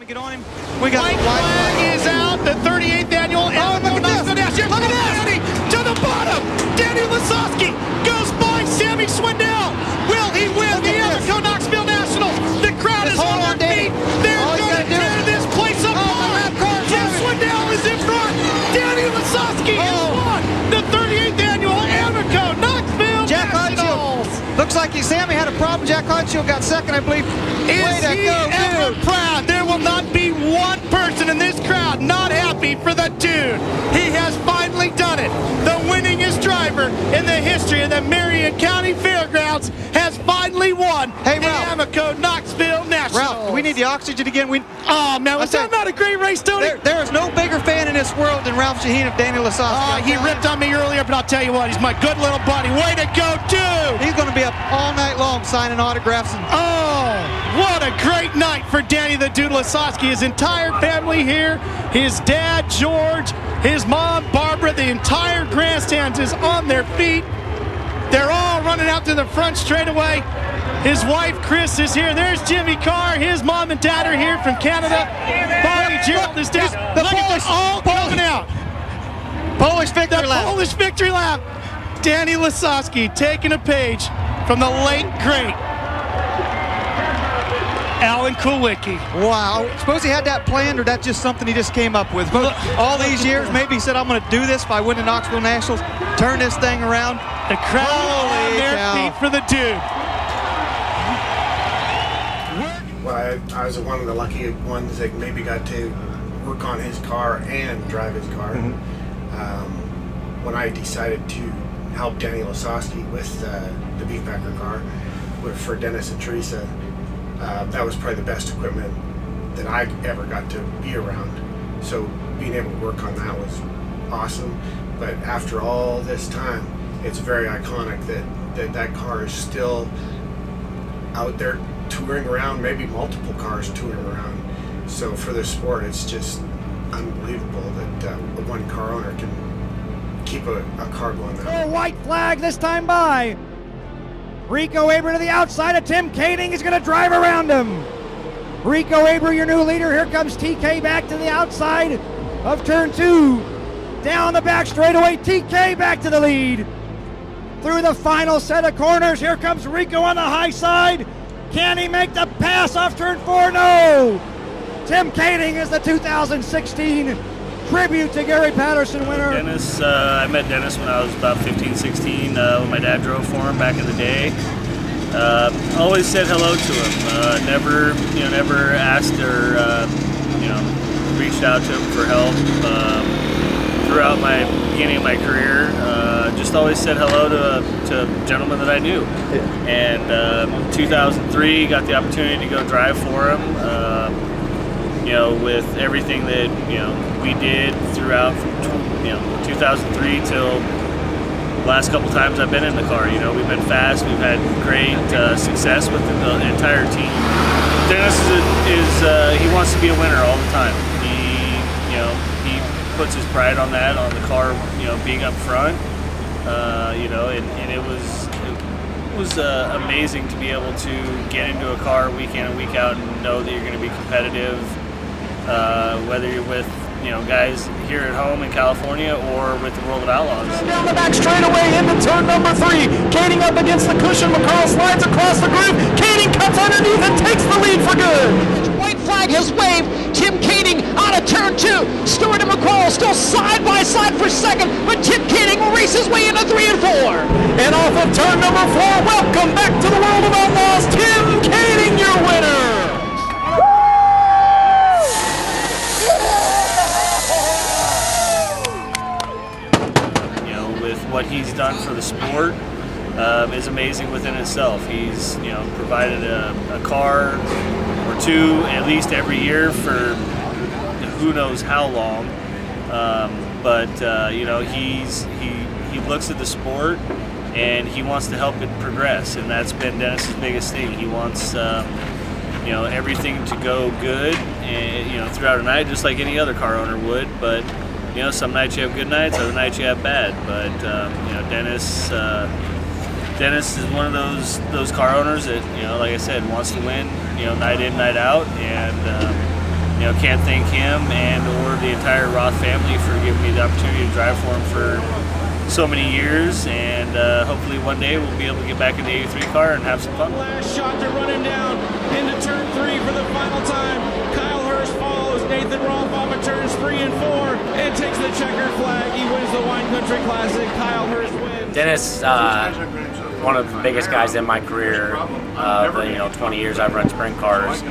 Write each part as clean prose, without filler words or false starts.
to get on him. We got white flag is out. The 38th annual Knoxville National. Look at this! To the bottom. Danny Lasowski goes by Sammy Swindell. Will he win the Amoco Knoxville National? The crowd is on their feet. They're going to tear this place apart. Jim Swindell is in front. Danny Lasowski has won the 38th annual Amoco Knoxville Nationals. Looks like Sammy had a problem. Jack Hodgshield got second, I believe. Is he ever proud? There will not be one person in this crowd not happy for the dude. He has finally done it. The winningest driver in the history of the Marion County Fairgrounds has finally won the Amoco Knoxville Nationals. Ralph, we need the oxygen again. Oh, man, was that not a great race, Tony? There is no bigger fan in this world than Ralph Shaheen of Danny Lasowski. He ripped on me earlier, but I'll tell you what, he's my good little buddy. Way to go, dude! He's going to be up all night long signing autographs. What a great night for Danny the Dude Lasowski. His entire family here, his dad, George, his mom, Barbara, the entire grandstand is on their feet. They're all running out to the front straightaway. His wife, Chris, is here. There's Jimmy Carr. His mom and dad are here from Canada. Bobby Gerald is down. Look at them all coming out. Polish victory lap. Polish victory lap. Danny Lasowski taking a page from the late, great Alan Kulwicki. Wow. Suppose he had that planned, or that's just something he just came up with. All these years, maybe he said, I'm going to do this if I win the Knoxville Nationals, turn this thing around. The crowd on their feet for the dude. Well, I was one of the lucky ones that maybe got to work on his car and drive his car. When I decided to help Danny Lasowski with the Beefpacker car for Dennis and Teresa, that was probably the best equipment that I ever got to be around. So being able to work on that was awesome. But after all this time, it's very iconic that car is still out there touring around, maybe multiple cars touring around. So for the sport, it's just unbelievable that one car owner can keep a car going that way. White flag this time by Rico Aber to the outside of Tim Kading. He's going to drive around him. Rico Aber, your new leader. Here comes TK back to the outside of turn 2. Down the back straightaway, TK back to the lead. Through the final set of corners, here comes Rico on the high side. Can he make the pass off turn 4? No. Tim Kading is the 2016 Tribute to Gary Patterson winner. Dennis, I met Dennis when I was about 15, 16 when my dad drove for him back in the day. Always said hello to him. Never asked or reached out to him for help throughout my beginning of my career. Just always said hello to gentlemen that I knew. And 2003, got the opportunity to go drive for him. With everything that we did throughout from 2003 till last couple times I've been in the car. We've been fast. We've had great success with the entire team. Dennis he wants to be a winner all the time. He puts his pride on that, on the car, being up front. And it was amazing to be able to get into a car week in and week out and know that you're going to be competitive. Whether you're with guys here at home in California or with the World of Outlaws. Down the back straightaway into turn number 3. Kading up against the cushion. McCarl slides across the groove. Kading cuts underneath and takes the lead for good. White flag has waved. Tim Kading out of turn 2. Stewart and McCarl still side by side for second, but Tim Kading will race his way into 3 and 4. And off of turn number 4, welcome back to the World of Outlaws, Tim Kading, your winner. What he's done for the sport is amazing within itself. He's provided a car or two at least every year for who knows how long. He looks at the sport and he wants to help it progress, and that's been Dennis's biggest thing. He wants everything to go good and throughout a night, just like any other car owner would. But some nights you have good nights, other nights you have bad. But Dennis is one of those car owners that like I said, wants to win night in, night out, and can't thank him and or the entire Roth family for giving me the opportunity to drive for him for so many years, and hopefully one day we'll be able to get back in the 83 car and have some fun. Last shot to run him down into turn 3 for the final time. Kyle Hurst follows Nathan Roth off of turns 3 and 4 and takes the checkered flag. He wins the Wine Country Classic. Kyle Hurst wins. Dennis, one of the biggest guys in my career. The 20 years I've run sprint cars.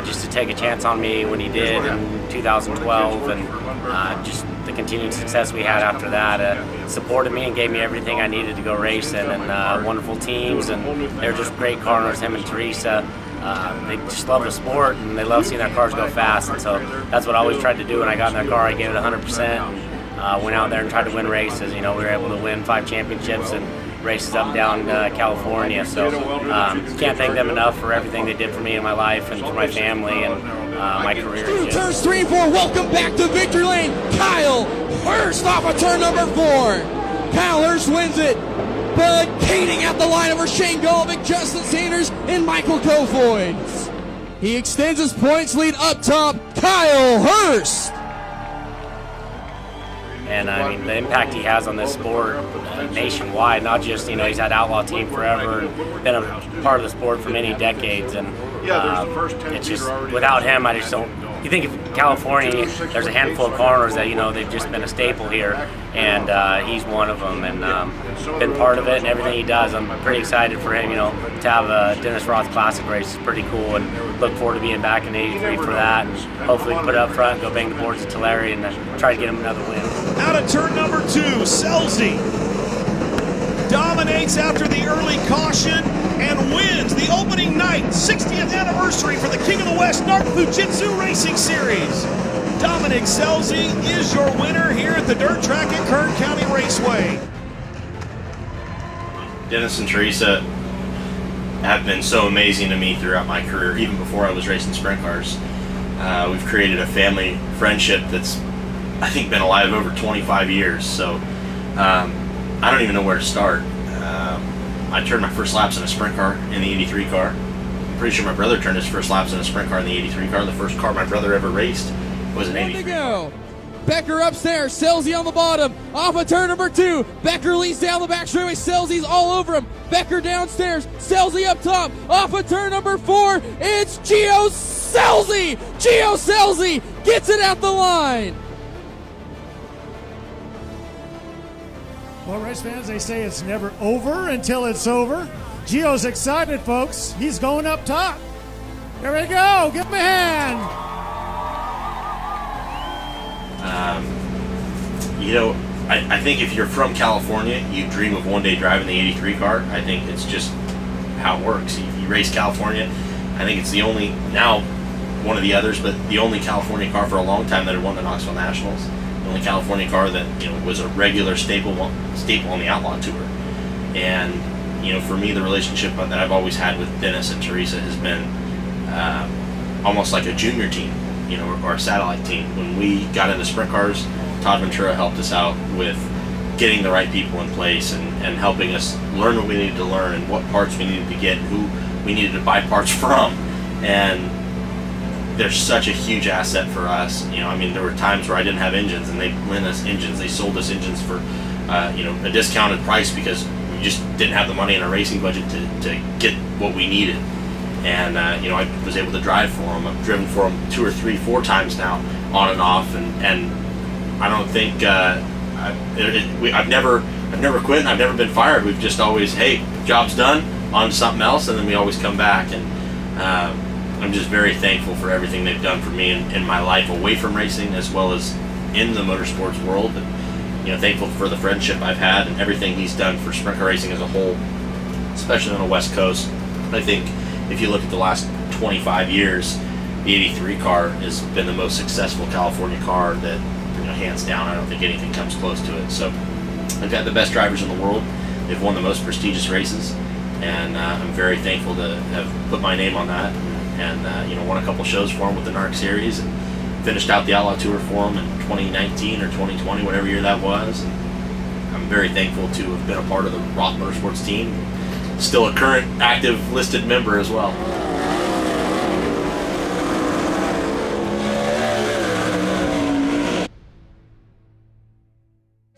Just to take a chance on me when he did in 2012, and just the continued success we had after that, supported me and gave me everything I needed to go racing, and wonderful teams, and they're just great car owners, him and Teresa. They just love the sport, and they love seeing their cars go fast, and so that's what I always tried to do. When I got in that car, I gave it 100%. Went out there and tried to win races. We were able to win 5 championships and races up and down California. So can't thank them enough for everything they did for me in my life and for my family and my career. Turns 3 and 4, welcome back to victory lane. Kyle Hurst off of turn number 4. Kyle Hurst wins it. Bud Kading at the line over Shane Golovic, Justin Sanders, and Michael Kofoid. He extends his points lead up top. Kyle Hurst. And I mean, the impact he has on this sport nationwide, not just, he's had Outlaw team forever and been a part of the sport for many decades. And it's just, without him, I just don't. You think of California, there's a handful of car owners that, they've just been a staple here. And he's one of them, and been part of it and everything he does. I'm pretty excited for him, to have a Dennis Roth Classic race. It's pretty cool, and look forward to being back in 83 for that. And hopefully put it up front and go bang the boards at Tulare and try to get him another win. Out of turn number 2, Selzy dominates after the early caution and wins the opening night 60th anniversary for the King of the West Narc Fujitsu Racing Series. Dominic Selzy is your winner here at the dirt track at Kern County Raceway. Dennis and Teresa have been so amazing to me throughout my career, even before I was racing sprint cars. We've created a family friendship that's, I think, been alive over 25 years, so I don't even know where to start. I turned my first laps in a sprint car in the 83 car. I'm pretty sure my brother turned his first laps in a sprint car in the 83 car. The first car my brother ever raced was an 83. Go. Becker upstairs, Selzy on the bottom, off of turn number 2. Becker leads down the back straightaway, Selzy's all over him. Becker downstairs, Selzy up top, off of turn number 4. It's Gio Selzy! Gio Selzy gets it at the line. Well, race fans, they say it's never over until it's over. Gio's excited, folks. He's going up top. There we go. Give him a hand. I think if you're from California, you dream of one day driving the 83 car. I think it's just how it works. You race California. I think it's the only, now one of the others, but the only California car for a long time that had won the Knoxville Nationals. The only California car that was a regular staple on the Outlaw Tour. And for me, the relationship that I've always had with Dennis and Teresa has been almost like a junior team, or a satellite team. When we got into sprint cars, Todd Ventura helped us out with getting the right people in place and helping us learn what we needed to learn and what parts we needed to get, who we needed to buy parts from. And they're such a huge asset for us. There were times where I didn't have engines, and they lent us engines. They sold us engines for, a discounted price because we just didn't have the money in our racing budget to get what we needed. And I was able to drive for them. I've driven for them 2 or 3, 4 times now, on and off. And I don't think I've never quit, and I've never been fired. We've just always, hey, job's done, on to something else, and then we always come back. And I'm just very thankful for everything they've done for me in my life away from racing as well as in the motorsports world. And thankful for the friendship I've had and everything he's done for sprint car racing as a whole, especially on the West Coast. I think if you look at the last 25 years, the 83 car has been the most successful California car that, hands down, I don't think anything comes close to it. So they've got the best drivers in the world. They've won the most prestigious races, and I'm very thankful to have put my name on that. And won a couple shows for them with the NARC series, and finished out the Outlaw Tour for them in 2019 or 2020, whatever year that was. And I'm very thankful to have been a part of the Roth Motorsports team. Still a current active listed member as well.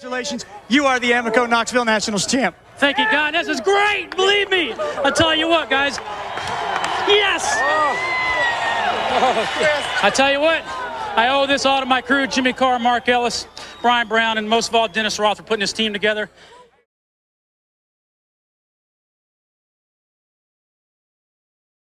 Congratulations, you are the Amoco Knoxville Nationals champ. Thank you, God. This is great. Believe me. I'll tell you what, guys. Yes. I tell you what, I owe this all to my crew, Jimmy Carr, Mark Ellis, Brian Brown, and most of all, Dennis Roth for putting this team together.